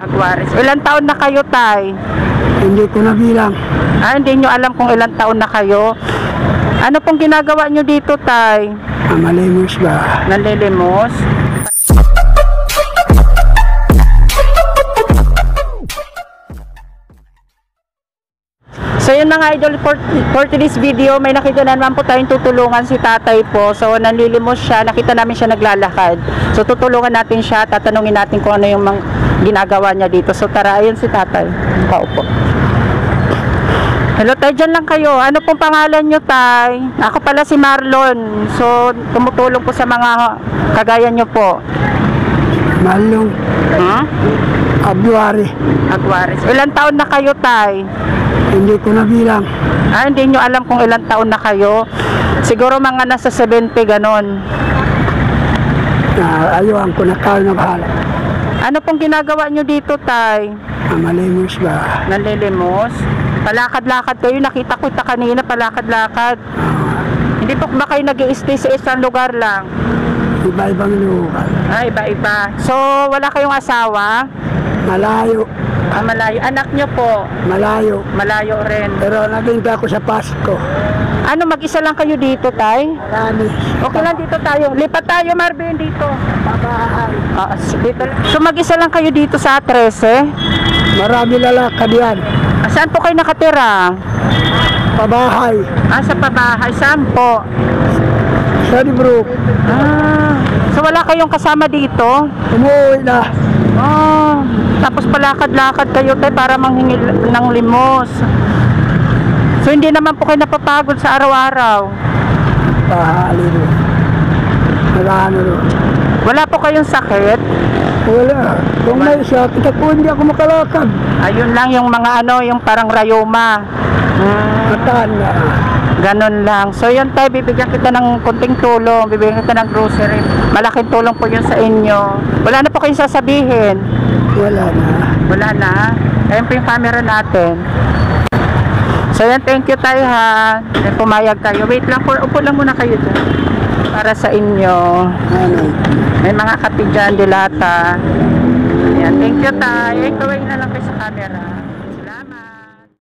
Aguares. Ilang taon na kayo, tay? Hindi ko na bilang. Hindi nyo alam kung ilang taon na kayo. Ano pong ginagawa nyo dito, tay? Malimos ba? Nanlilimos? So yun na nga idol, for today's video, may nakita na naman po tayong tutulungan si tatay po. So nanlilimos siya, nakita namin siya naglalakad. So tutulungan natin siya, tatanungin natin kung ano yung ginagawa niya dito. So tara, ayun si tatay. Paupo. Hello tay, dyan lang kayo. Ano pong pangalan nyo, tay? Ako pala si Marlon. So tumutulong po sa mga kagaya nyo po. Malong. Aguares. Aguares. Ilang taon na kayo, tay? Hindi ko na bilang. Hindi nyo alam kung ilang taon na kayo. Siguro mga nasa 70 ganon. Ayuan ko na kayo na bahala. Ano pong ginagawa nyo dito, tay? Malimos ba? Nanlilimos? Palakad-lakad kayo. Nakita ko ita kanina, palakad-lakad. Hindi po ba kayo nag-i-stay sa isang lugar lang? Iba-ibang lugar. Iba-iba. So, wala kayong asawa? Malayo. Malayo. Anak nyo po? Malayo. Malayo rin. Pero naginta ko sa Pasko. Ano, mag-isa lang kayo dito, tay? Marami. Okay lang dito tayo. Lipat tayo, Marvin, dito. Pabahay. Dito. So, mag-isa lang kayo dito sa 13? Marami lalakad yan. Saan po kayo nakatira? Pabahay. Sa pabahay. Saan po? Sa Libro. So wala kayong kasama dito? Umuwi na. Tapos palakad-lakad kayo tayo para manghingi ng limos. So hindi naman po kayo napapagod sa araw-araw? Pahalino. Wala ano doon. Wala po kayong sakit? Wala. Kung may sakit ako, hindi ako makalakad. Ayun lang yung mga yung parang rayuma. Mataan na. Ganon lang. So yun tayo, bibigyan kita ng konting tulong, bibigyan kita ng grocery. Malaking tulong po yun sa inyo. Wala na po kayong sasabihin? Wala na. Wala na. Ayun po yung camera natin. So yan, thank you tayo ha. Pumayag tayo. Wait lang, upo lang muna kayo dyan. Para sa inyo. Ano? May mga kape dyan, dilata. Yan, thank you tayo. Ikaw ay na lang kayo sa camera.